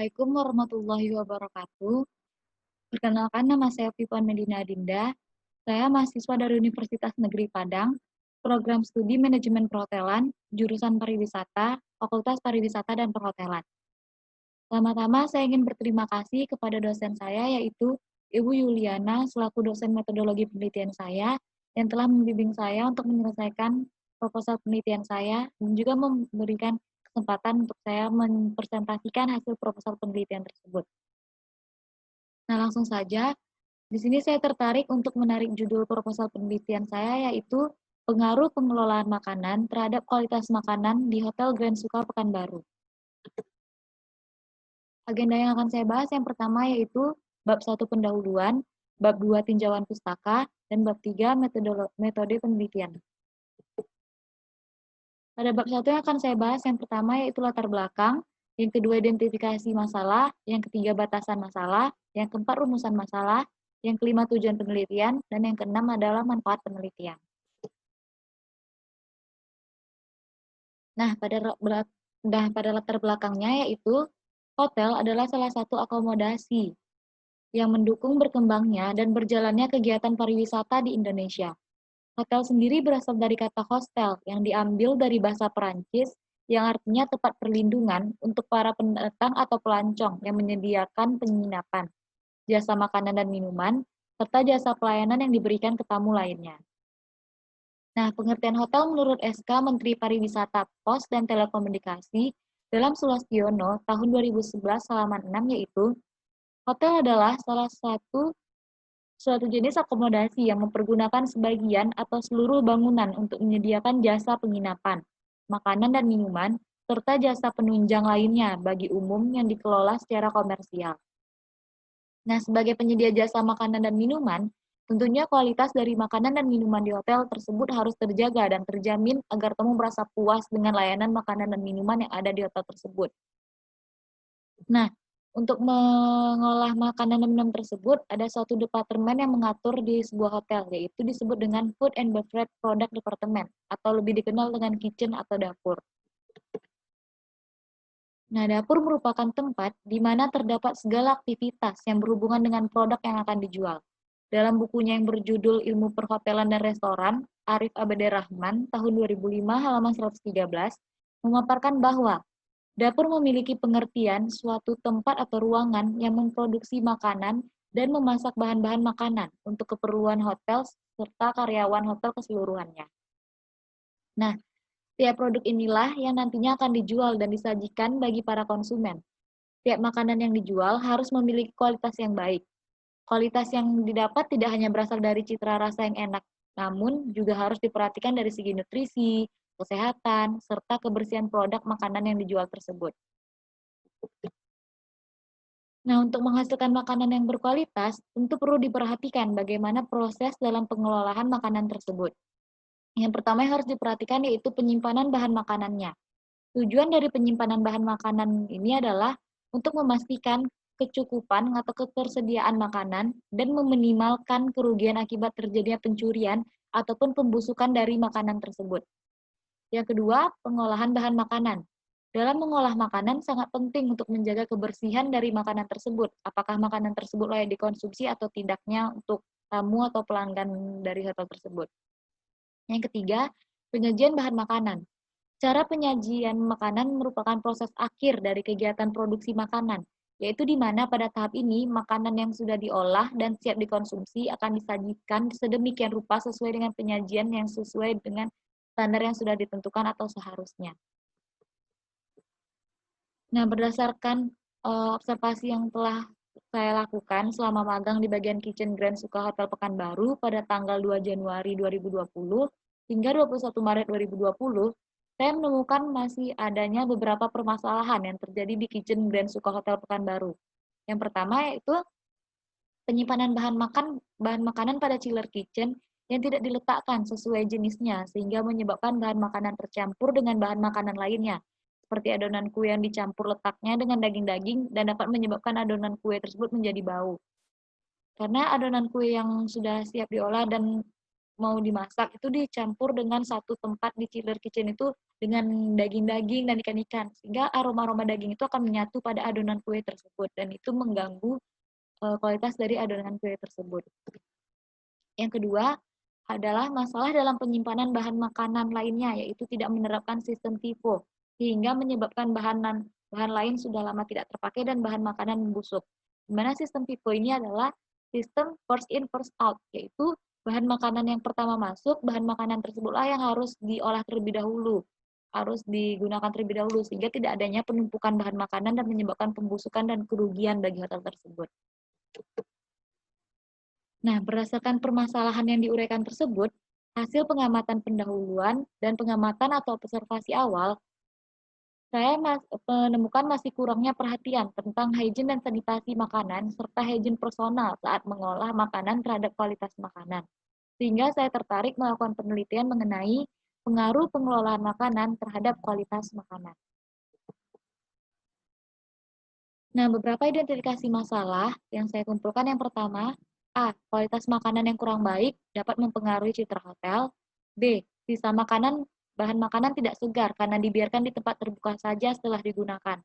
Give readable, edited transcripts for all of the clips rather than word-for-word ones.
Assalamualaikum warahmatullahi wabarakatuh. Perkenalkan, nama saya Fifan Medina Dinda. Saya mahasiswa dari Universitas Negeri Padang, program studi Manajemen Perhotelan, jurusan Pariwisata, Fakultas Pariwisata dan Perhotelan. Pertama-tama, saya ingin berterima kasih kepada dosen saya, yaitu Ibu Yuliana, selaku dosen metodologi penelitian saya, yang telah membimbing saya untuk menyelesaikan proposal penelitian saya, dan juga memberikan kesempatan untuk saya mempresentasikan hasil proposal penelitian tersebut. Nah, langsung saja, di sini saya tertarik untuk menarik judul proposal penelitian saya, yaitu pengaruh pengelolaan makanan terhadap kualitas makanan di Hotel Grand Suka Pekanbaru. Agenda yang akan saya bahas yang pertama yaitu bab 1 pendahuluan, bab 2 tinjauan pustaka, dan bab 3 metode penelitian. Pada bab 1 yang akan saya bahas yang pertama yaitu latar belakang, yang kedua identifikasi masalah, yang ketiga batasan masalah, yang keempat rumusan masalah, yang kelima tujuan penelitian, dan yang keenam adalah manfaat penelitian. Nah, pada latar belakangnya yaitu hotel adalah salah satu akomodasi yang mendukung berkembangnya dan berjalannya kegiatan pariwisata di Indonesia. Hotel sendiri berasal dari kata hostel yang diambil dari bahasa Perancis yang artinya tempat perlindungan untuk para pendatang atau pelancong yang menyediakan penginapan, jasa makanan dan minuman, serta jasa pelayanan yang diberikan ke tamu lainnya. Nah, pengertian hotel menurut SK Menteri Pariwisata, Pos, dan Telekomunikasi dalam Sulastiono tahun 2011 halaman 6 yaitu, hotel adalah salah satu suatu jenis akomodasi yang mempergunakan sebagian atau seluruh bangunan untuk menyediakan jasa penginapan, makanan dan minuman, serta jasa penunjang lainnya bagi umum yang dikelola secara komersial. Nah, sebagai penyedia jasa makanan dan minuman, tentunya kualitas dari makanan dan minuman di hotel tersebut harus terjaga dan terjamin agar tamu merasa puas dengan layanan makanan dan minuman yang ada di hotel tersebut. Nah, untuk mengolah makanan dan minuman tersebut, ada suatu departemen yang mengatur di sebuah hotel, yaitu disebut dengan Food and Beverage Product Department, atau lebih dikenal dengan kitchen atau dapur. Nah, dapur merupakan tempat di mana terdapat segala aktivitas yang berhubungan dengan produk yang akan dijual. Dalam bukunya yang berjudul Ilmu Perhotelan dan Restoran, Arif Abade Rahman, tahun 2005, halaman 113, memaparkan bahwa dapur memiliki pengertian suatu tempat atau ruangan yang memproduksi makanan dan memasak bahan-bahan makanan untuk keperluan hotel serta karyawan hotel keseluruhannya. Nah, tiap produk inilah yang nantinya akan dijual dan disajikan bagi para konsumen. Tiap makanan yang dijual harus memiliki kualitas yang baik. Kualitas yang didapat tidak hanya berasal dari citra rasa yang enak, namun juga harus diperhatikan dari segi nutrisi, kesehatan, serta kebersihan produk makanan yang dijual tersebut. Nah, untuk menghasilkan makanan yang berkualitas, tentu perlu diperhatikan bagaimana proses dalam pengelolaan makanan tersebut. Yang pertama yang harus diperhatikan yaitu penyimpanan bahan makanannya. Tujuan dari penyimpanan bahan makanan ini adalah untuk memastikan kecukupan atau ketersediaan makanan dan meminimalkan kerugian akibat terjadinya pencurian ataupun pembusukan dari makanan tersebut. Yang kedua, pengolahan bahan makanan. Dalam mengolah makanan sangat penting untuk menjaga kebersihan dari makanan tersebut. Apakah makanan tersebut layak dikonsumsi atau tidaknya untuk tamu atau pelanggan dari hotel tersebut. Yang ketiga, penyajian bahan makanan. Cara penyajian makanan merupakan proses akhir dari kegiatan produksi makanan, yaitu di mana pada tahap ini makanan yang sudah diolah dan siap dikonsumsi akan disajikan sedemikian rupa sesuai dengan penyajian yang sesuai dengan standar yang sudah ditentukan atau seharusnya. Nah, berdasarkan observasi yang telah saya lakukan selama magang di bagian Kitchen Grand Suka Hotel Pekanbaru pada tanggal 2 Januari 2020 hingga 21 Maret 2020, saya menemukan masih adanya beberapa permasalahan yang terjadi di Kitchen Grand Suka Hotel Pekanbaru. Yang pertama yaitu penyimpanan bahan makanan pada chiller kitchen yang tidak diletakkan sesuai jenisnya sehingga menyebabkan bahan makanan tercampur dengan bahan makanan lainnya seperti adonan kue yang dicampur letaknya dengan daging-daging dan dapat menyebabkan adonan kue tersebut menjadi bau. Karena adonan kue yang sudah siap diolah dan mau dimasak itu dicampur dengan satu tempat di chiller kitchen itu dengan daging-daging dan ikan-ikan, sehingga aroma-aroma daging itu akan menyatu pada adonan kue tersebut dan itu mengganggu kualitas dari adonan kue tersebut. Yang kedua adalah masalah dalam penyimpanan bahan makanan lainnya, yaitu tidak menerapkan sistem FIFO, sehingga menyebabkan bahan lain sudah lama tidak terpakai dan bahan makanan membusuk. Di mana sistem FIFO ini adalah sistem first in first out, yaitu bahan makanan yang pertama masuk, bahan makanan tersebutlah yang harus diolah terlebih dahulu, harus digunakan terlebih dahulu, sehingga tidak adanya penumpukan bahan makanan dan menyebabkan pembusukan dan kerugian bagi hotel tersebut. Nah, berdasarkan permasalahan yang diuraikan tersebut, hasil pengamatan pendahuluan dan pengamatan atau observasi awal, saya menemukan masih kurangnya perhatian tentang hygiene dan sanitasi makanan serta hygiene personal saat mengolah makanan terhadap kualitas makanan. Sehingga saya tertarik melakukan penelitian mengenai pengaruh pengelolaan makanan terhadap kualitas makanan. Nah, beberapa identifikasi masalah yang saya kumpulkan yang pertama, A. Kualitas makanan yang kurang baik dapat mempengaruhi citra hotel. B. Sisa makanan, bahan makanan tidak segar karena dibiarkan di tempat terbuka saja setelah digunakan.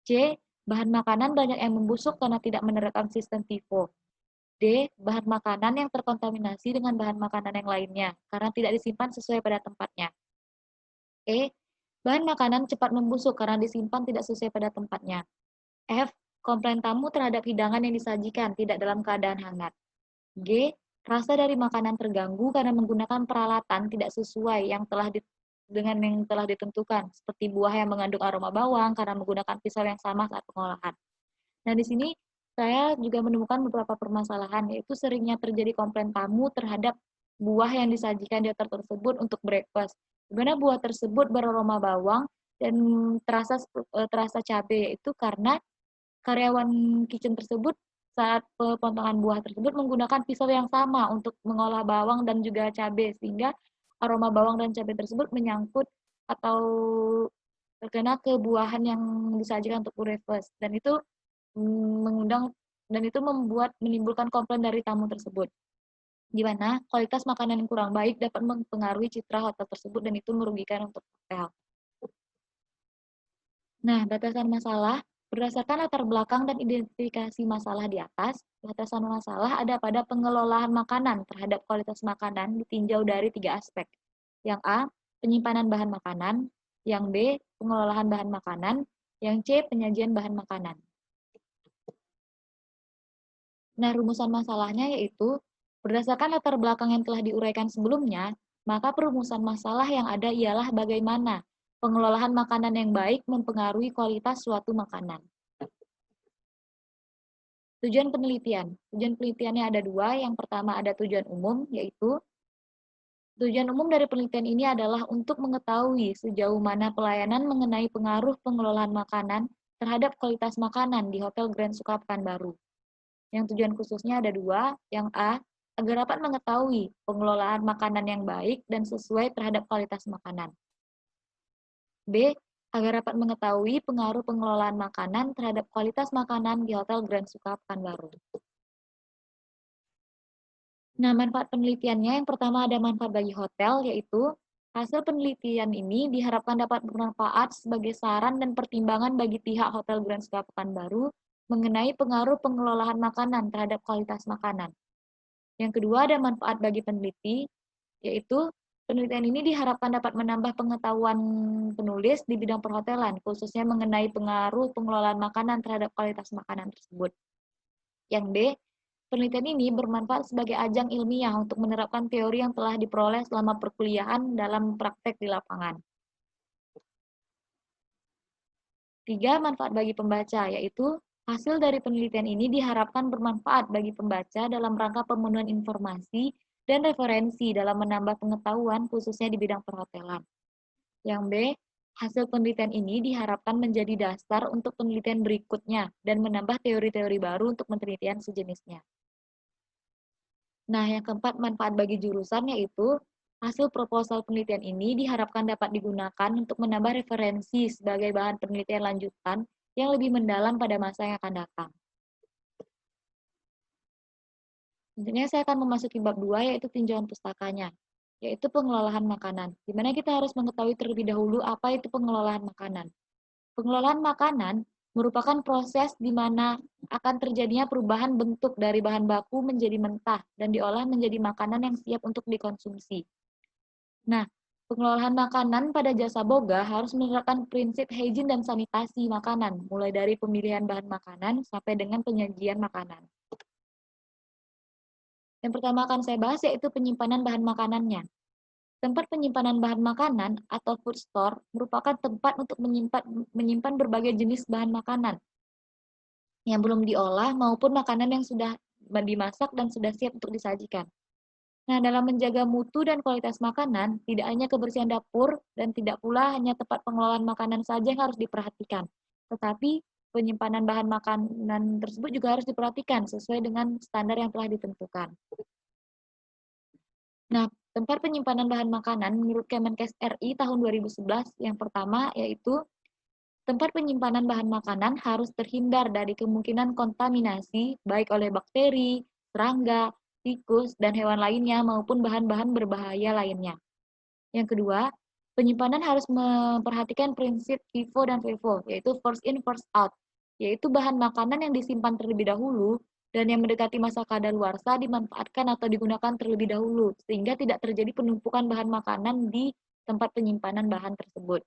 C. Bahan makanan banyak yang membusuk karena tidak menerapkan sistem FIFO. D. Bahan makanan yang terkontaminasi dengan bahan makanan yang lainnya karena tidak disimpan sesuai pada tempatnya. E. Bahan makanan cepat membusuk karena disimpan tidak sesuai pada tempatnya. F. Komplain tamu terhadap hidangan yang disajikan tidak dalam keadaan hangat. G. Rasa dari makanan terganggu karena menggunakan peralatan tidak sesuai dengan yang telah ditentukan, seperti buah yang mengandung aroma bawang karena menggunakan pisau yang sama saat pengolahan. Nah, di sini saya juga menemukan beberapa permasalahan, yaitu seringnya terjadi komplain tamu terhadap buah yang disajikan di hotel tersebut untuk breakfast. Di mana buah tersebut beraroma bawang dan terasa cabai, yaitu karena karyawan kitchen tersebut saat pemotongan buah tersebut menggunakan pisau yang sama untuk mengolah bawang dan juga cabai, sehingga aroma bawang dan cabai tersebut menyangkut atau terkena ke buahan yang disajikan untuk breakfast, dan itu mengundang dan itu menimbulkan komplain dari tamu tersebut, di mana kualitas makanan yang kurang baik dapat mempengaruhi citra hotel tersebut dan itu merugikan untuk hotel. Nah, batasan masalah. Berdasarkan latar belakang dan identifikasi masalah di atas, batasan masalah ada pada pengelolaan makanan terhadap kualitas makanan ditinjau dari 3 aspek. Yang A, penyimpanan bahan makanan. Yang B, pengelolaan bahan makanan. Yang C, penyajian bahan makanan. Nah, rumusan masalahnya yaitu, berdasarkan latar belakang yang telah diuraikan sebelumnya, maka perumusan masalah yang ada ialah bagaimana pengelolaan makanan yang baik mempengaruhi kualitas suatu makanan. Tujuan penelitian. Tujuan penelitiannya ada 2. Yang pertama ada tujuan umum, yaitu tujuan umum dari penelitian ini adalah untuk mengetahui sejauh mana pelayanan mengenai pengaruh pengelolaan makanan terhadap kualitas makanan di Hotel Grand Suka Pekanbaru. Yang tujuan khususnya ada 2. Yang A, agar dapat mengetahui pengelolaan makanan yang baik dan sesuai terhadap kualitas makanan. B, agar dapat mengetahui pengaruh pengelolaan makanan terhadap kualitas makanan di Hotel Grand Suka Pekanbaru. Nah, manfaat penelitiannya yang pertama ada manfaat bagi hotel, yaitu hasil penelitian ini diharapkan dapat bermanfaat sebagai saran dan pertimbangan bagi pihak Hotel Grand Suka Pekanbaru mengenai pengaruh pengelolaan makanan terhadap kualitas makanan. Yang kedua ada manfaat bagi peneliti, yaitu penelitian ini diharapkan dapat menambah pengetahuan penulis di bidang perhotelan, khususnya mengenai pengaruh pengelolaan makanan terhadap kualitas makanan tersebut. Yang B, penelitian ini bermanfaat sebagai ajang ilmiah untuk menerapkan teori yang telah diperoleh selama perkuliahan dalam praktek di lapangan. 3, manfaat bagi pembaca, yaitu hasil dari penelitian ini diharapkan bermanfaat bagi pembaca dalam rangka pemenuhan informasi dan referensi dalam menambah pengetahuan khususnya di bidang perhotelan. Yang B, hasil penelitian ini diharapkan menjadi dasar untuk penelitian berikutnya dan menambah teori-teori baru untuk penelitian sejenisnya. Nah, yang keempat, manfaat bagi jurusan yaitu hasil proposal penelitian ini diharapkan dapat digunakan untuk menambah referensi sebagai bahan penelitian lanjutan yang lebih mendalam pada masa yang akan datang. Selanjutnya saya akan memasuki bab 2 yaitu tinjauan pustakanya, yaitu pengelolaan makanan. Di mana kita harus mengetahui terlebih dahulu apa itu pengelolaan makanan. Pengelolaan makanan merupakan proses di mana akan terjadinya perubahan bentuk dari bahan baku menjadi mentah dan diolah menjadi makanan yang siap untuk dikonsumsi. Nah, pengelolaan makanan pada jasa boga harus menerapkan prinsip hygiene dan sanitasi makanan, mulai dari pemilihan bahan makanan sampai dengan penyajian makanan. Yang pertama akan saya bahas yaitu penyimpanan bahan makanannya. Tempat penyimpanan bahan makanan atau food store merupakan tempat untuk menyimpan berbagai jenis bahan makanan yang belum diolah maupun makanan yang sudah dimasak dan sudah siap untuk disajikan. Nah, dalam menjaga mutu dan kualitas makanan, tidak hanya kebersihan dapur dan tidak pula hanya tempat pengelolaan makanan saja yang harus diperhatikan, tetapi penyimpanan bahan makanan tersebut juga harus diperhatikan sesuai dengan standar yang telah ditentukan. Nah, tempat penyimpanan bahan makanan menurut Kemenkes RI tahun 2011 yang pertama yaitu tempat penyimpanan bahan makanan harus terhindar dari kemungkinan kontaminasi baik oleh bakteri, serangga, tikus, dan hewan lainnya maupun bahan-bahan berbahaya lainnya. Yang kedua, penyimpanan harus memperhatikan prinsip FIFO dan FIFO, yaitu first in, first out, yaitu bahan makanan yang disimpan terlebih dahulu dan yang mendekati masa kadaluarsa dimanfaatkan atau digunakan terlebih dahulu, sehingga tidak terjadi penumpukan bahan makanan di tempat penyimpanan bahan tersebut.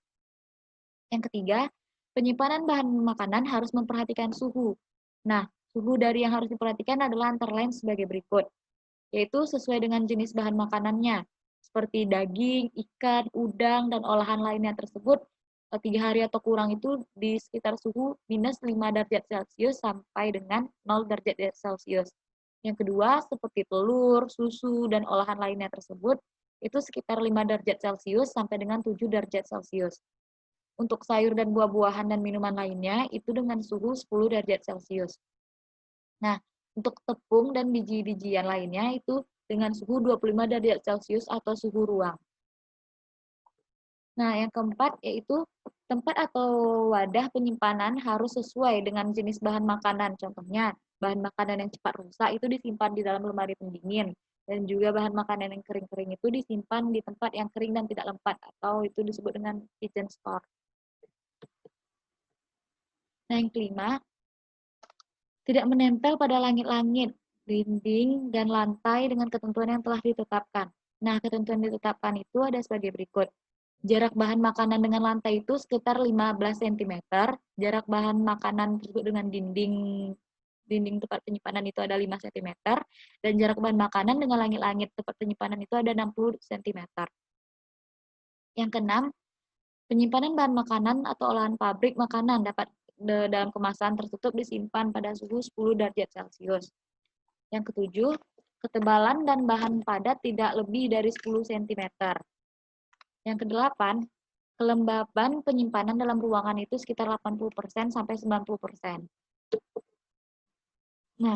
Yang ketiga, penyimpanan bahan makanan harus memperhatikan suhu. Nah, suhu dari yang harus diperhatikan adalah antara lain sebagai berikut, yaitu sesuai dengan jenis bahan makanannya, seperti daging, ikan, udang, dan olahan lainnya tersebut, 3 hari atau kurang itu di sekitar suhu minus 5 derajat Celcius sampai dengan 0 derajat Celcius. Yang kedua, seperti telur, susu, dan olahan lainnya tersebut, itu sekitar 5 derajat Celcius sampai dengan 7 derajat Celcius. Untuk sayur dan buah-buahan dan minuman lainnya, itu dengan suhu 10 derajat Celcius. Nah, untuk tepung dan biji-bijian lainnya itu dengan suhu 25 derajat Celcius atau suhu ruang. Nah, yang keempat yaitu tempat atau wadah penyimpanan harus sesuai dengan jenis bahan makanan. Contohnya, bahan makanan yang cepat rusak itu disimpan di dalam lemari pendingin. Dan juga bahan makanan yang kering-kering itu disimpan di tempat yang kering dan tidak lempat atau itu disebut dengan kitchen store. Nah, yang kelima, tidak menempel pada langit-langit, dinding, dan lantai dengan ketentuan yang telah ditetapkan. Nah, ketentuan ditetapkan itu ada sebagai berikut. Jarak bahan makanan dengan lantai itu sekitar 15 cm, jarak bahan makanan tersebut dengan dinding tempat penyimpanan itu ada 5 cm, dan jarak bahan makanan dengan langit-langit tempat penyimpanan itu ada 60 cm. Yang keenam, penyimpanan bahan makanan atau olahan pabrik makanan dapat dalam kemasan tertutup disimpan pada suhu 10 derajat Celcius. Yang ketujuh, ketebalan dan bahan padat tidak lebih dari 10 cm. Yang kedelapan, kelembaban penyimpanan dalam ruangan itu sekitar 80% sampai 90%. Nah,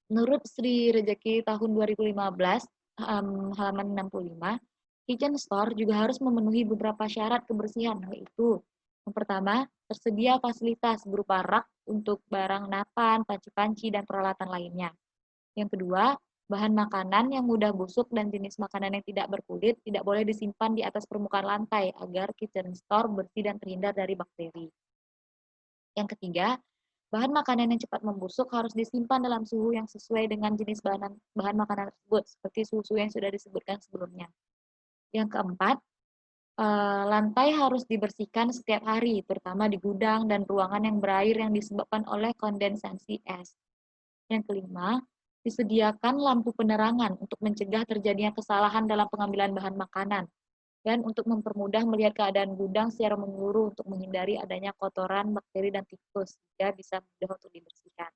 menurut Sri Rejeki tahun 2015, halaman 65, kitchen store juga harus memenuhi beberapa syarat kebersihan, yaitu yang pertama, tersedia fasilitas berupa rak untuk barang napan, panci-panci, dan peralatan lainnya. Yang kedua, bahan makanan yang mudah busuk dan jenis makanan yang tidak berkulit tidak boleh disimpan di atas permukaan lantai agar kitchen store bersih dan terhindar dari bakteri. Yang ketiga, bahan makanan yang cepat membusuk harus disimpan dalam suhu yang sesuai dengan jenis bahan makanan tersebut, seperti suhu yang sudah disebutkan sebelumnya. Yang keempat, lantai harus dibersihkan setiap hari, terutama di gudang dan ruangan yang berair yang disebabkan oleh kondensasi es. Yang kelima, disediakan lampu penerangan untuk mencegah terjadinya kesalahan dalam pengambilan bahan makanan dan untuk mempermudah melihat keadaan gudang secara menyeluruh untuk menghindari adanya kotoran, bakteri, dan tikus sehingga bisa mudah untuk dibersihkan.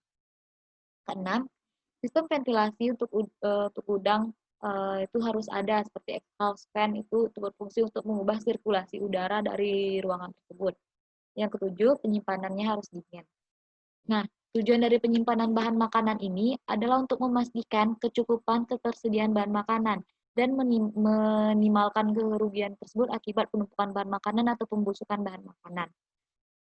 Keenam, sistem ventilasi untuk gudang itu harus ada seperti exhaust fan itu berfungsi untuk mengubah sirkulasi udara dari ruangan tersebut. Yang ketujuh, penyimpanannya harus dingin. Nah, tujuan dari penyimpanan bahan makanan ini adalah untuk memastikan kecukupan ketersediaan bahan makanan dan minimalkan kerugian tersebut akibat penumpukan bahan makanan atau pembusukan bahan makanan.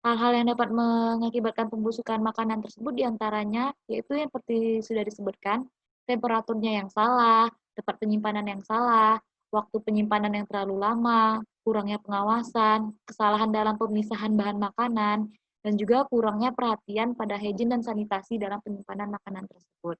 Hal-hal yang dapat mengakibatkan pembusukan makanan tersebut diantaranya yaitu yang seperti sudah disebutkan, temperaturnya yang salah, tempat penyimpanan yang salah, waktu penyimpanan yang terlalu lama, kurangnya pengawasan, kesalahan dalam pemisahan bahan makanan, dan juga kurangnya perhatian pada hygiene dan sanitasi dalam penyimpanan makanan tersebut.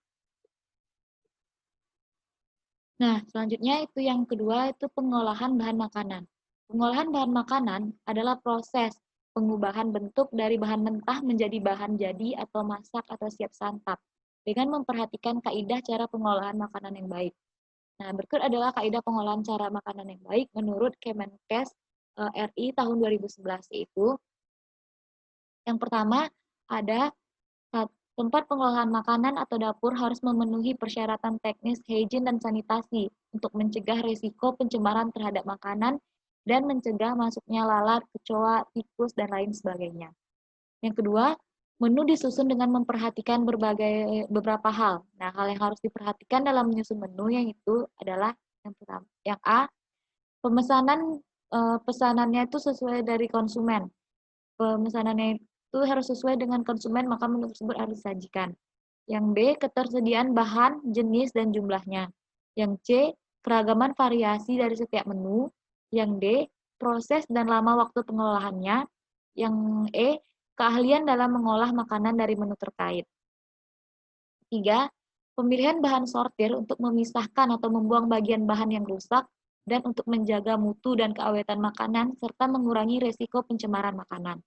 Nah, selanjutnya itu yang kedua itu pengolahan bahan makanan. Pengolahan bahan makanan adalah proses pengubahan bentuk dari bahan mentah menjadi bahan jadi atau masak atau siap santap dengan memperhatikan kaidah cara pengolahan makanan yang baik. Nah, berikut adalah kaidah pengolahan cara makanan yang baik menurut Kemenkes RI tahun 2011, yaitu yang pertama ada tempat pengolahan makanan atau dapur harus memenuhi persyaratan teknis, hygiene, dan sanitasi untuk mencegah risiko pencemaran terhadap makanan dan mencegah masuknya lalat, kecoa, tikus, dan lain sebagainya. Yang kedua, menu disusun dengan memperhatikan beberapa hal. Nah, hal yang harus diperhatikan dalam menyusun menu yang itu adalah yang pertama, yang A, pesanannya itu sesuai dari konsumen. Pemesanannya itu harus sesuai dengan konsumen, maka menu tersebut harus disajikan. Yang B, ketersediaan bahan, jenis, dan jumlahnya. Yang C, keragaman variasi dari setiap menu. Yang D, proses dan lama waktu pengolahannya. Yang E, keahlian dalam mengolah makanan dari menu terkait. 3, pemilihan bahan sortir untuk memisahkan atau membuang bagian bahan yang rusak dan untuk menjaga mutu dan keawetan makanan serta mengurangi resiko pencemaran makanan.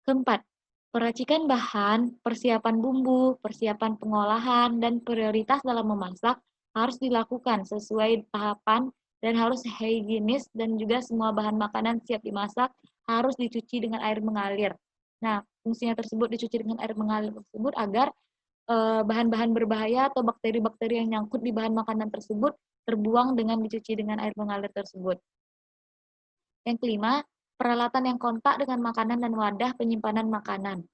Keempat, peracikan bahan, persiapan bumbu, persiapan pengolahan, dan prioritas dalam memasak harus dilakukan sesuai tahapan dan harus higienis dan juga semua bahan makanan siap dimasak harus dicuci dengan air mengalir. Nah, fungsinya tersebut dicuci dengan air mengalir tersebut agar bahan-bahan berbahaya atau bakteri-bakteri yang nyangkut di bahan makanan tersebut terbuang dengan dicuci dengan air mengalir tersebut. Yang kelima, peralatan yang kontak dengan makanan dan wadah penyimpanan makanan.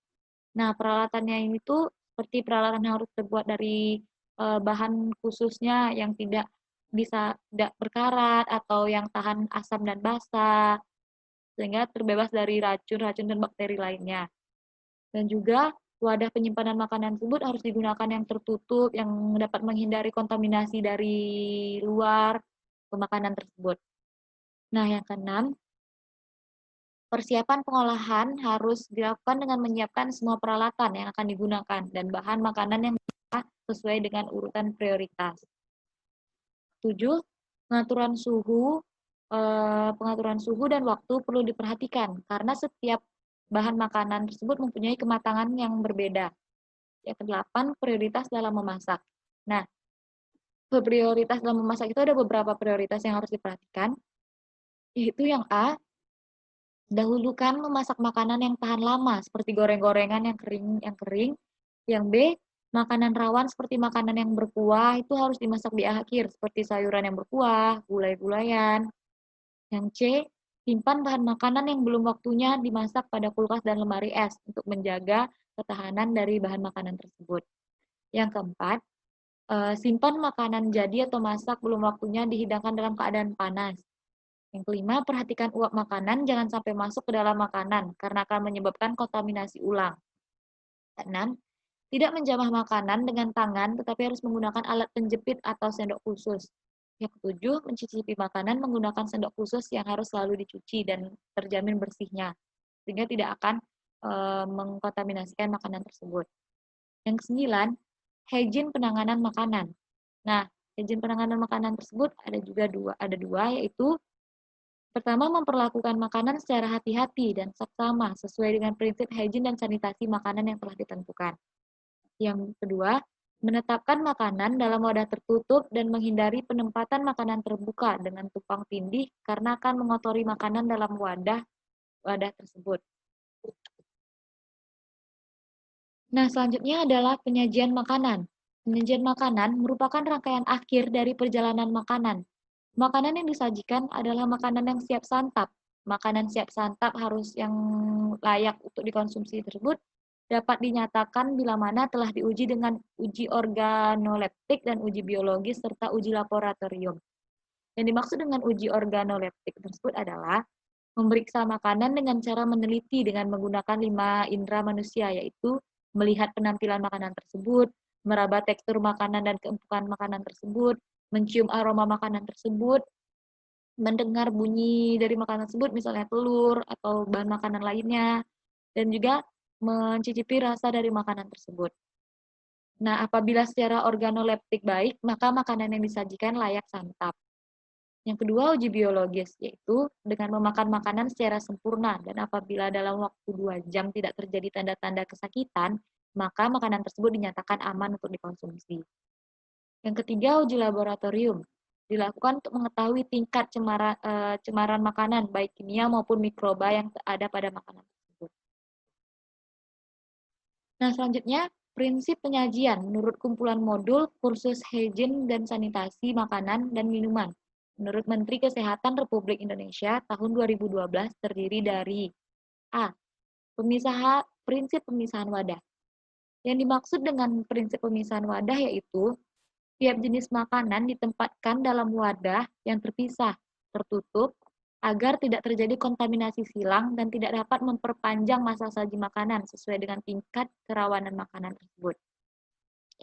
Nah, peralatannya ini tuh seperti peralatan yang harus terbuat dari bahan khususnya yang tidak berkarat atau yang tahan asam dan basa, sehingga terbebas dari racun-racun dan bakteri lainnya. Dan juga wadah penyimpanan makanan tersebut harus digunakan yang tertutup, yang dapat menghindari kontaminasi dari luar ke makanan tersebut. Nah, yang keenam, persiapan pengolahan harus dilakukan dengan menyiapkan semua peralatan yang akan digunakan dan bahan makanan yang sesuai dengan urutan prioritas. 7. Pengaturan suhu dan waktu perlu diperhatikan karena setiap bahan makanan tersebut mempunyai kematangan yang berbeda. Yang ke-8, prioritas dalam memasak. Nah, prioritas dalam memasak itu ada beberapa prioritas yang harus diperhatikan, yaitu yang A, dahulukan memasak makanan yang tahan lama seperti goreng-gorengan yang kering. Yang B, makanan rawan seperti makanan yang berkuah itu harus dimasak di akhir seperti sayuran yang berkuah, gulai-gulayan. Yang C, simpan bahan makanan yang belum waktunya dimasak pada kulkas dan lemari es untuk menjaga ketahanan dari bahan makanan tersebut. Yang keempat, simpan makanan jadi atau masak belum waktunya dihidangkan dalam keadaan panas. Yang kelima, perhatikan uap makanan jangan sampai masuk ke dalam makanan karena akan menyebabkan kontaminasi ulang. 6. Tidak menjamah makanan dengan tangan tetapi harus menggunakan alat penjepit atau sendok khusus. Yang ketujuh, mencicipi makanan menggunakan sendok khusus yang harus selalu dicuci dan terjamin bersihnya sehingga tidak akan mengkontaminasikan makanan tersebut. Yang kesembilan, hygiene penanganan makanan. Nah, hygiene penanganan makanan tersebut ada dua, yaitu pertama, memperlakukan makanan secara hati-hati dan seksama sesuai dengan prinsip hygiene dan sanitasi makanan yang telah ditentukan. Yang kedua, menetapkan makanan dalam wadah tertutup dan menghindari penempatan makanan terbuka dengan tumpang tindih karena akan mengotori makanan dalam wadah tersebut. Nah, selanjutnya adalah penyajian makanan. Penyajian makanan merupakan rangkaian akhir dari perjalanan makanan. Makanan yang disajikan adalah makanan yang siap santap. Makanan siap santap harus yang layak untuk dikonsumsi tersebut dapat dinyatakan bila mana telah diuji dengan uji organoleptik dan uji biologis serta uji laboratorium. Yang dimaksud dengan uji organoleptik tersebut adalah memeriksa makanan dengan cara meneliti dengan menggunakan 5 indera manusia, yaitu melihat penampilan makanan tersebut, meraba tekstur makanan dan keempukan makanan tersebut, mencium aroma makanan tersebut, mendengar bunyi dari makanan tersebut, misalnya telur atau bahan makanan lainnya, dan juga mencicipi rasa dari makanan tersebut. Nah, apabila secara organoleptik baik, maka makanan yang disajikan layak santap. Yang kedua, uji biologis, yaitu dengan memakan makanan secara sempurna, dan apabila dalam waktu 2 jam tidak terjadi tanda-tanda kesakitan, maka makanan tersebut dinyatakan aman untuk dikonsumsi. Yang ketiga, uji laboratorium. Dilakukan untuk mengetahui tingkat cemaran makanan, baik kimia maupun mikroba yang ada pada makanan tersebut. Nah, selanjutnya, prinsip penyajian menurut kumpulan modul kursus hygiene dan sanitasi makanan dan minuman. Menurut Menteri Kesehatan Republik Indonesia tahun 2012 terdiri dari A. Prinsip pemisahan wadah. Yang dimaksud dengan prinsip pemisahan wadah yaitu tiap jenis makanan ditempatkan dalam wadah yang terpisah, tertutup, agar tidak terjadi kontaminasi silang dan tidak dapat memperpanjang masa saji makanan sesuai dengan tingkat kerawanan makanan tersebut.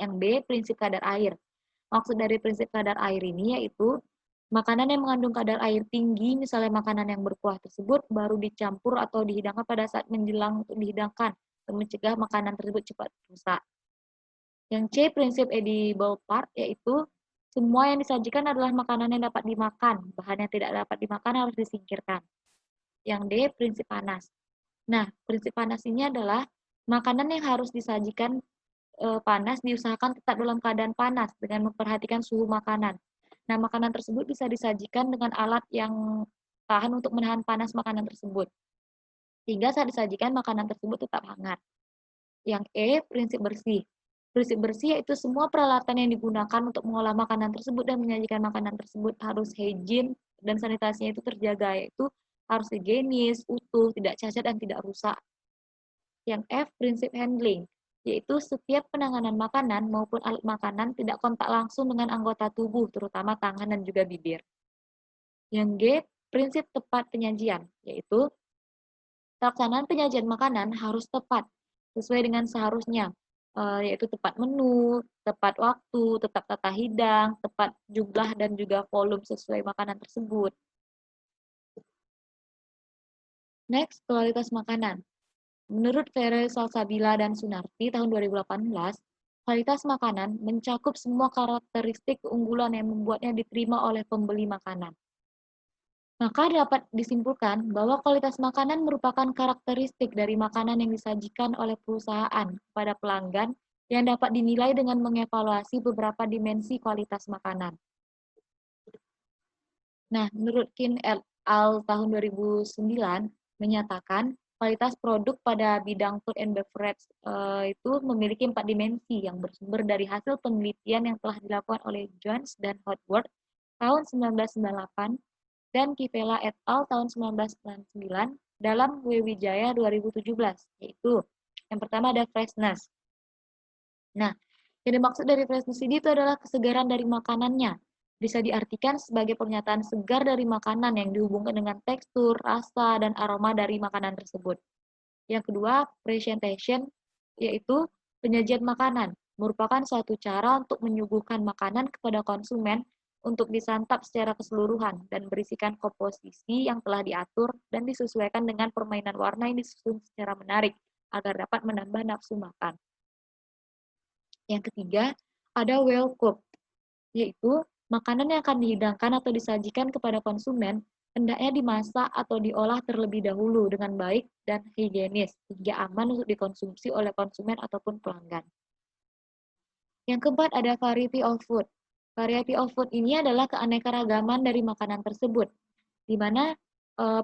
Yang B, prinsip kadar air. Maksud dari prinsip kadar air ini yaitu makanan yang mengandung kadar air tinggi, misalnya makanan yang berkuah tersebut, baru dicampur atau dihidangkan pada saat menjelang untuk dihidangkan, untuk mencegah makanan tersebut cepat rusak. Yang C, prinsip edible part, yaitu semua yang disajikan adalah makanan yang dapat dimakan, bahan yang tidak dapat dimakan harus disingkirkan. Yang D, prinsip panas. Nah, prinsip panas ini adalah makanan yang harus disajikan panas diusahakan tetap dalam keadaan panas dengan memperhatikan suhu makanan. Nah, makanan tersebut bisa disajikan dengan alat yang tahan untuk menahan panas makanan tersebut. Sehingga saat disajikan makanan tersebut tetap hangat. Yang E, prinsip bersih. Prinsip bersih yaitu semua peralatan yang digunakan untuk mengolah makanan tersebut dan menyajikan makanan tersebut harus hygiene dan sanitasinya itu terjaga, yaitu harus higienis, utuh, tidak cacat, dan tidak rusak. Yang F, prinsip handling, yaitu setiap penanganan makanan maupun alat makanan tidak kontak langsung dengan anggota tubuh, terutama tangan dan juga bibir. Yang G, prinsip tepat penyajian, yaitu pelaksanaan penyajian makanan harus tepat, sesuai dengan seharusnya, yaitu tepat menu, tepat waktu, tepat tata hidang, tepat jumlah dan juga volume sesuai makanan tersebut. Next, kualitas makanan. Menurut Vere Salsabila dan Sunarti tahun 2018, kualitas makanan mencakup semua karakteristik keunggulan yang membuatnya diterima oleh pembeli makanan. Maka dapat disimpulkan bahwa kualitas makanan merupakan karakteristik dari makanan yang disajikan oleh perusahaan kepada pelanggan yang dapat dinilai dengan mengevaluasi beberapa dimensi kualitas makanan. Nah, menurut Kin et al. Tahun 2009 menyatakan kualitas produk pada bidang food and beverage itu memiliki 4 dimensi yang bersumber dari hasil penelitian yang telah dilakukan oleh Jones dan Howard tahun 1998 dan Kivela et al. Tahun 1999 dalam Wewijaya 2017, yaitu yang pertama ada freshness. Nah, yang dimaksud dari freshness ini itu adalah kesegaran dari makanannya. Bisa diartikan sebagai pernyataan segar dari makanan yang dihubungkan dengan tekstur, rasa, dan aroma dari makanan tersebut. Yang kedua, presentation, yaitu penyajian makanan, merupakan suatu cara untuk menyuguhkan makanan kepada konsumen untuk disantap secara keseluruhan dan berisikan komposisi yang telah diatur dan disesuaikan dengan permainan warna yang disusun secara menarik agar dapat menambah nafsu makan. Yang ketiga, ada well cooked, yaitu makanan yang akan dihidangkan atau disajikan kepada konsumen hendaknya dimasak atau diolah terlebih dahulu dengan baik dan higienis hingga aman untuk dikonsumsi oleh konsumen ataupun pelanggan. Yang keempat ada variety of food. Variety of food ini adalah keanekaragaman dari makanan tersebut, di mana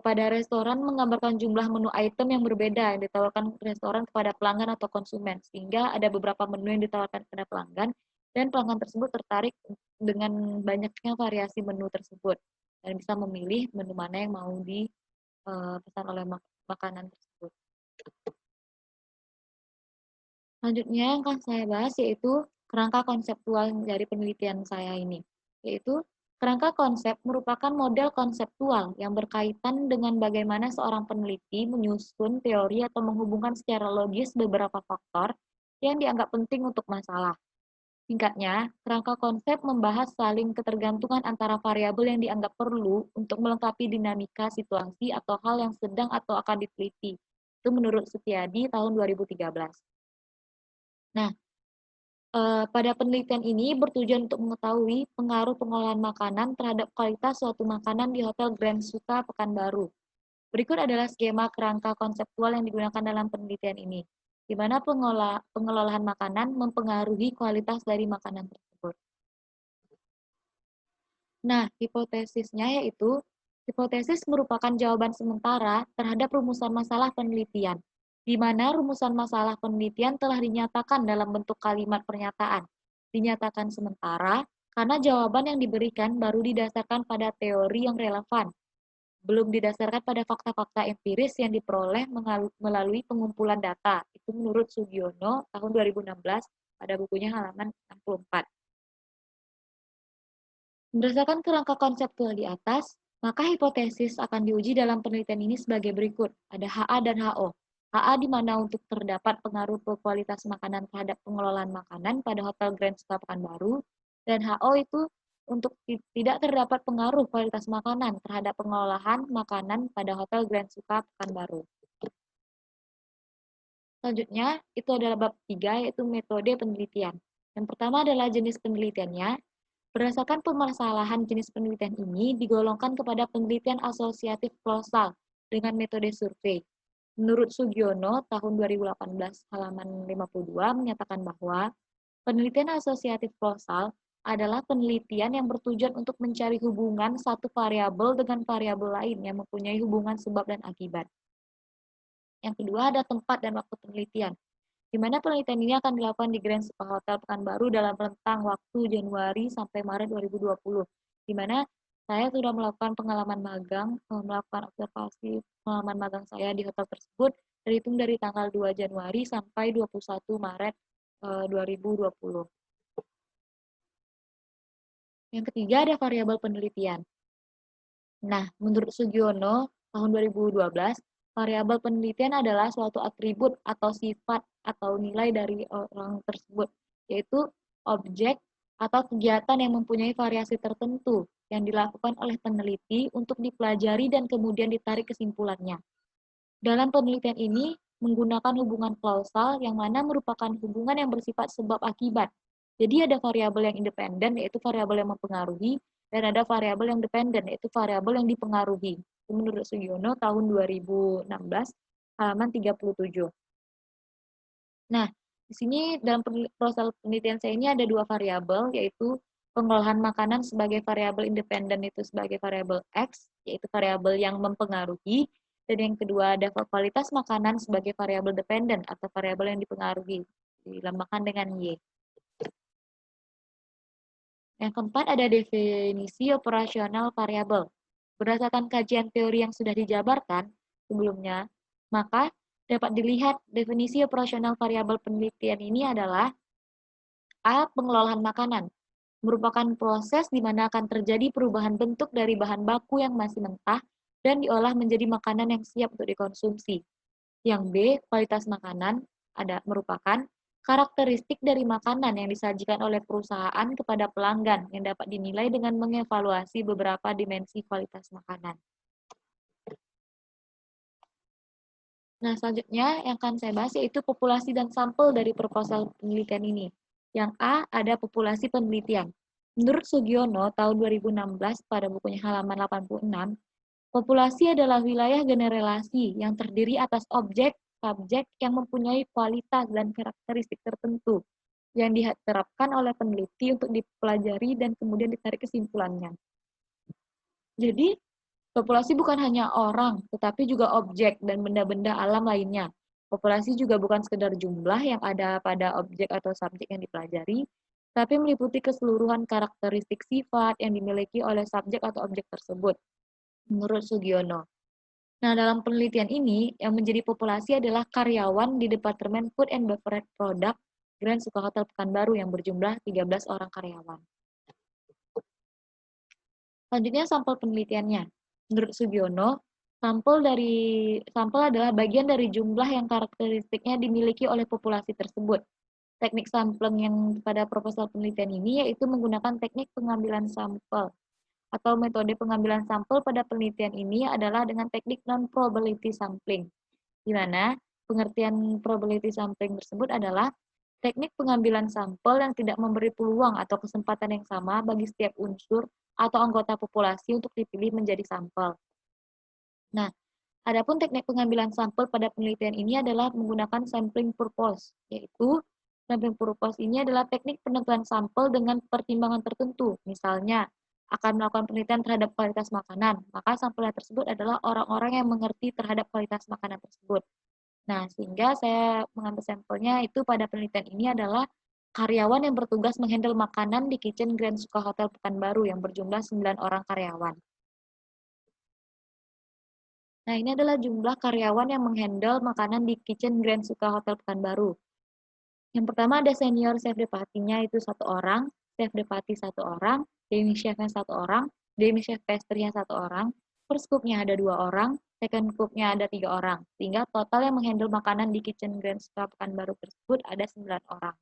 pada restoran menggambarkan jumlah menu item yang berbeda yang ditawarkan restoran kepada pelanggan atau konsumen, sehingga ada beberapa menu yang ditawarkan kepada pelanggan dan pelanggan tersebut tertarik dengan banyaknya variasi menu tersebut dan bisa memilih menu mana yang mau dipesan oleh makanan tersebut. Selanjutnya yang akan saya bahas yaitu kerangka konseptual dari penelitian saya ini, yaitu kerangka konsep merupakan model konseptual yang berkaitan dengan bagaimana seorang peneliti menyusun teori atau menghubungkan secara logis beberapa faktor yang dianggap penting untuk masalah. Singkatnya, kerangka konsep membahas saling ketergantungan antara variabel yang dianggap perlu untuk melengkapi dinamika situasi atau hal yang sedang atau akan diteliti. Itu menurut Setiadi tahun 2013. Nah, pada penelitian ini bertujuan untuk mengetahui pengaruh pengolahan makanan terhadap kualitas suatu makanan di Hotel Grand Suka Pekanbaru. Berikut adalah skema kerangka konseptual yang digunakan dalam penelitian ini, di mana pengelolaan makanan mempengaruhi kualitas dari makanan tersebut. Nah, hipotesisnya yaitu, hipotesis merupakan jawaban sementara terhadap rumusan masalah penelitian, di mana rumusan masalah penelitian telah dinyatakan dalam bentuk kalimat pernyataan. Dinyatakan sementara karena jawaban yang diberikan baru didasarkan pada teori yang relevan, belum didasarkan pada fakta-fakta empiris yang diperoleh melalui pengumpulan data. Itu menurut Sugiono tahun 2016 pada bukunya halaman 64. Berdasarkan kerangka konseptual di atas, maka hipotesis akan diuji dalam penelitian ini sebagai berikut. Ada HA dan HO. HA di mana untuk terdapat pengaruh kualitas makanan terhadap pengelolaan makanan pada Hotel Grand Suka Pekanbaru, dan HO itu untuk tidak terdapat pengaruh kualitas makanan terhadap pengolahan makanan pada Hotel Grand Suka Pekanbaru. Selanjutnya, itu adalah bab 3, yaitu metode penelitian. Yang pertama adalah jenis penelitiannya. Berdasarkan permasalahan jenis penelitian ini digolongkan kepada penelitian asosiatif klausal dengan metode survei. Menurut Sugiono, tahun 2018 halaman 52 menyatakan bahwa penelitian asosiatif klausal adalah penelitian yang bertujuan untuk mencari hubungan satu variabel dengan variabel lain yang mempunyai hubungan sebab dan akibat. Yang kedua ada tempat dan waktu penelitian, di mana penelitian ini akan dilakukan di Grand Suka Hotel Pekanbaru dalam rentang waktu Januari sampai Maret 2020, di mana saya sudah melakukan pengalaman magang, melakukan observasi pengalaman magang saya di hotel tersebut, terhitung dari tanggal 2 Januari sampai 21 Maret 2020. Yang ketiga ada variabel penelitian. Nah, menurut Sugiono, tahun 2012, variabel penelitian adalah suatu atribut atau sifat atau nilai dari orang tersebut, yaitu objek atau kegiatan yang mempunyai variasi tertentu yang dilakukan oleh peneliti untuk dipelajari dan kemudian ditarik kesimpulannya. Dalam penelitian ini, menggunakan hubungan klausal yang mana merupakan hubungan yang bersifat sebab akibat. Jadi ada variabel yang independen, yaitu variabel yang mempengaruhi, dan ada variabel yang dependen, yaitu variabel yang dipengaruhi. Itu menurut Sugiono tahun 2016, halaman 37. Nah, di sini dalam proses penelitian saya ini ada dua variabel, yaitu pengolahan makanan sebagai variabel independen itu sebagai variabel X, yaitu variabel yang mempengaruhi, dan yang kedua ada kualitas makanan sebagai variabel dependen atau variabel yang dipengaruhi, dilambangkan dengan Y. Yang keempat ada definisi operasional variabel. Berdasarkan kajian teori yang sudah dijabarkan sebelumnya, maka dapat dilihat definisi operasional variabel penelitian ini adalah A. Pengelolaan makanan. Merupakan proses di mana akan terjadi perubahan bentuk dari bahan baku yang masih mentah dan diolah menjadi makanan yang siap untuk dikonsumsi. Yang B. Kualitas makanan merupakan karakteristik dari makanan yang disajikan oleh perusahaan kepada pelanggan yang dapat dinilai dengan mengevaluasi beberapa dimensi kualitas makanan. Nah, selanjutnya yang akan saya bahas yaitu populasi dan sampel dari proposal penelitian ini. Yang A, ada populasi penelitian. Menurut Sugiono, tahun 2016 pada bukunya halaman 86, populasi adalah wilayah generalisasi yang terdiri atas objek, subjek yang mempunyai kualitas dan karakteristik tertentu yang diterapkan oleh peneliti untuk dipelajari dan kemudian ditarik kesimpulannya. Jadi, populasi bukan hanya orang, tetapi juga objek dan benda-benda alam lainnya. Populasi juga bukan sekedar jumlah yang ada pada objek atau subjek yang dipelajari, tapi meliputi keseluruhan karakteristik sifat yang dimiliki oleh subjek atau objek tersebut, menurut Sugiono. Nah, dalam penelitian ini, yang menjadi populasi adalah karyawan di Departemen Food and Beverage Product Grand Suka Hotel Pekanbaru yang berjumlah 13 orang karyawan. Selanjutnya sampel penelitiannya. Menurut Sugiono, sampel adalah bagian dari jumlah yang karakteristiknya dimiliki oleh populasi tersebut. Teknik sampling yang pada proposal penelitian ini yaitu menggunakan teknik pengambilan sampel atau metode pengambilan sampel pada penelitian ini adalah dengan teknik non-probability sampling, di mana pengertian probability sampling tersebut adalah teknik pengambilan sampel yang tidak memberi peluang atau kesempatan yang sama bagi setiap unsur atau anggota populasi untuk dipilih menjadi sampel. Nah, adapun teknik pengambilan sampel pada penelitian ini adalah menggunakan sampling purpose, yaitu sampling purpose ini adalah teknik penentuan sampel dengan pertimbangan tertentu. Misalnya, akan melakukan penelitian terhadap kualitas makanan, maka sampelnya tersebut adalah orang-orang yang mengerti terhadap kualitas makanan tersebut. Nah, sehingga saya mengambil sampelnya itu pada penelitian ini adalah karyawan yang bertugas menghandle makanan di Kitchen Grand Suka Hotel Pekanbaru yang berjumlah 9 orang karyawan. Nah, ini adalah jumlah karyawan yang menghandle makanan di Kitchen Grand Suka Hotel Pekanbaru. Yang pertama ada senior chef de party-nya itu 1 orang, chef de party 1 orang, demi chef-nya 1 orang, demi chef pastry-nya 1 orang, first cook-nya ada 2 orang, second cook-nya ada 3 orang. Sehingga total yang menghandle makanan di Kitchen Grand Suka Pekanbaru tersebut ada 9 orang.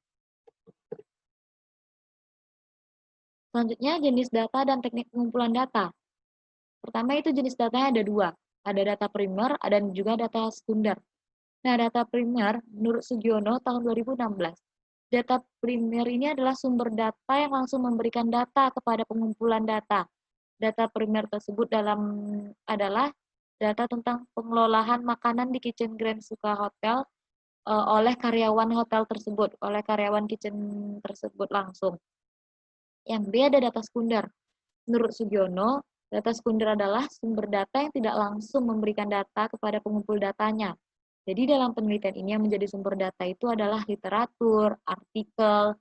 Selanjutnya jenis data dan teknik pengumpulan data. Pertama itu jenis datanya ada 2, ada data primer dan juga data sekunder. Nah, data primer menurut Sugiono tahun 2016. Data primer ini adalah sumber data yang langsung memberikan data kepada pengumpulan data. Data primer tersebut adalah data tentang pengelolaan makanan di Kitchen Grand Suka Hotel oleh karyawan hotel tersebut, oleh karyawan kitchen tersebut langsung. Yang B ada data sekunder. Menurut Sugiono, data sekunder adalah sumber data yang tidak langsung memberikan data kepada pengumpul datanya. Jadi dalam penelitian ini yang menjadi sumber data itu adalah literatur, artikel,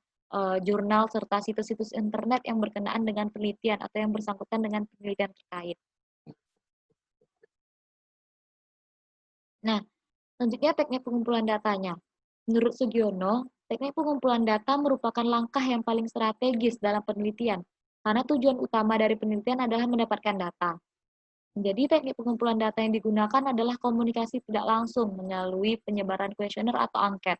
jurnal, serta situs-situs internet yang berkenaan dengan penelitian atau yang bersangkutan dengan penelitian terkait. Nah, selanjutnya teknik pengumpulan datanya. Menurut Sugiono, teknik pengumpulan data merupakan langkah yang paling strategis dalam penelitian, karena tujuan utama dari penelitian adalah mendapatkan data. Jadi teknik pengumpulan data yang digunakan adalah komunikasi tidak langsung melalui penyebaran kuesioner atau angket.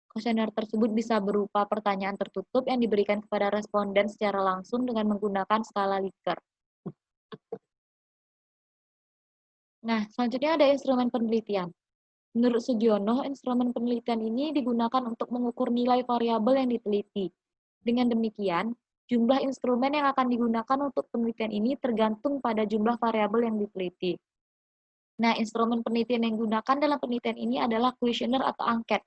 Kuesioner tersebut bisa berupa pertanyaan tertutup yang diberikan kepada responden secara langsung dengan menggunakan skala Likert. Nah, selanjutnya ada instrumen penelitian. Menurut Sugiono, instrumen penelitian ini digunakan untuk mengukur nilai variabel yang diteliti. Dengan demikian, jumlah instrumen yang akan digunakan untuk penelitian ini tergantung pada jumlah variabel yang diteliti. Nah, instrumen penelitian yang digunakan dalam penelitian ini adalah kuesioner atau angket,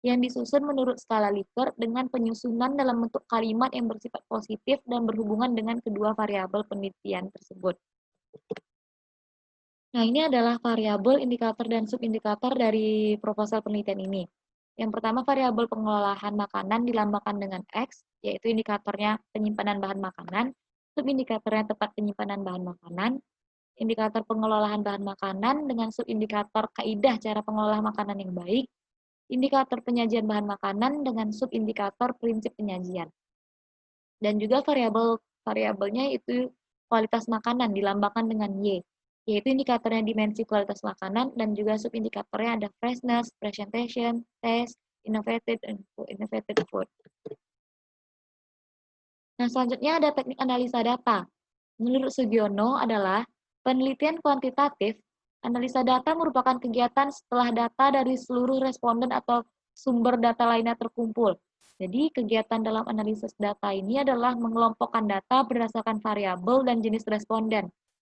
yang disusun menurut skala Likert dengan penyusunan dalam bentuk kalimat yang bersifat positif dan berhubungan dengan kedua variabel penelitian tersebut. Nah, ini adalah variabel, indikator, dan subindikator dari proposal penelitian ini. Yang pertama, variabel pengelolaan makanan dilambangkan dengan X, yaitu indikatornya penyimpanan bahan makanan, subindikatornya tempat penyimpanan bahan makanan, indikator pengelolaan bahan makanan dengan subindikator kaidah cara pengelolaan makanan yang baik, indikator penyajian bahan makanan dengan subindikator prinsip penyajian. Dan juga variabelnya itu kualitas makanan dilambangkan dengan Y, yaitu indikatornya dimensi kualitas makanan dan juga subindikatornya ada freshness, presentation, taste, innovative food. Nah, selanjutnya ada teknik analisa data. Menurut Sugiono adalah penelitian kuantitatif. Analisa data merupakan kegiatan setelah data dari seluruh responden atau sumber data lainnya terkumpul. Jadi, kegiatan dalam analisis data ini adalah mengelompokkan data berdasarkan variabel dan jenis responden,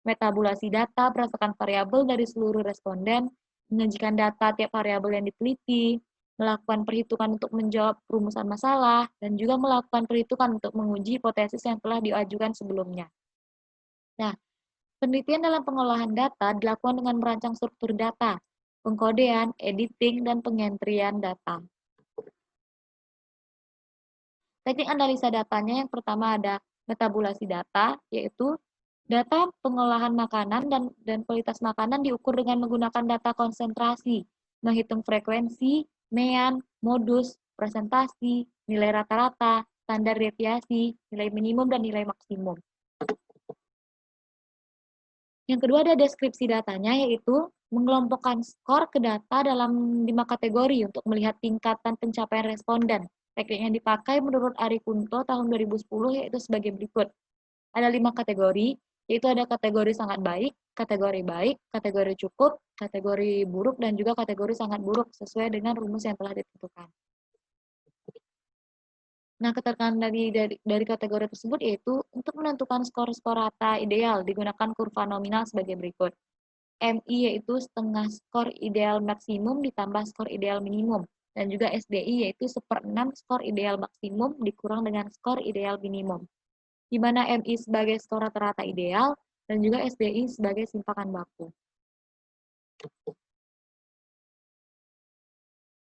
metabulasi data berdasarkan variabel dari seluruh responden, menyajikan data tiap variabel yang diteliti, melakukan perhitungan untuk menjawab rumusan masalah, dan juga melakukan perhitungan untuk menguji hipotesis yang telah diajukan sebelumnya. Nah, penelitian dalam pengolahan data dilakukan dengan merancang struktur data, pengkodean, editing, dan pengentrian data. Teknik analisa datanya yang pertama ada metabulasi data, yaitu data pengolahan makanan dan kualitas makanan diukur dengan menggunakan data konsentrasi, menghitung frekuensi, mean, modus, presentasi, nilai rata-rata, standar deviasi, nilai minimum, dan nilai maksimum. Yang kedua ada deskripsi datanya, yaitu mengelompokkan skor ke data dalam 5 kategori untuk melihat tingkatan pencapaian responden. Teknik yang dipakai menurut Ari Kunto tahun 2010 yaitu sebagai berikut. Ada 5 kategori, yaitu ada kategori sangat baik, kategori cukup, kategori buruk, dan juga kategori sangat buruk sesuai dengan rumus yang telah ditentukan. Nah, keterangan dari kategori tersebut yaitu untuk menentukan skor-skor rata ideal digunakan kurva nominal sebagai berikut. MI yaitu setengah skor ideal maksimum ditambah skor ideal minimum, dan juga SDI yaitu 1/6 skor ideal maksimum dikurang dengan skor ideal minimum, di mana MI sebagai skor rata-rata ideal dan juga SDI sebagai simpakan baku.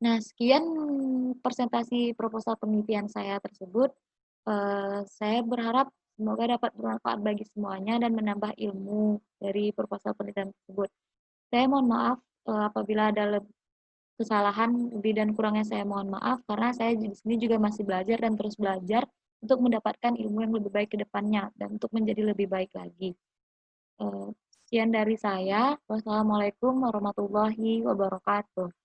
Nah, sekian presentasi proposal penelitian saya tersebut. Saya berharap semoga dapat bermanfaat bagi semuanya dan menambah ilmu dari proposal penelitian tersebut. Saya mohon maaf apabila ada kesalahan, lebih dan kurangnya saya mohon maaf, karena saya di sini juga masih belajar dan terus belajar untuk mendapatkan ilmu yang lebih baik ke depannya dan untuk menjadi lebih baik lagi. Sekian dari saya. Wassalamualaikum warahmatullahi wabarakatuh.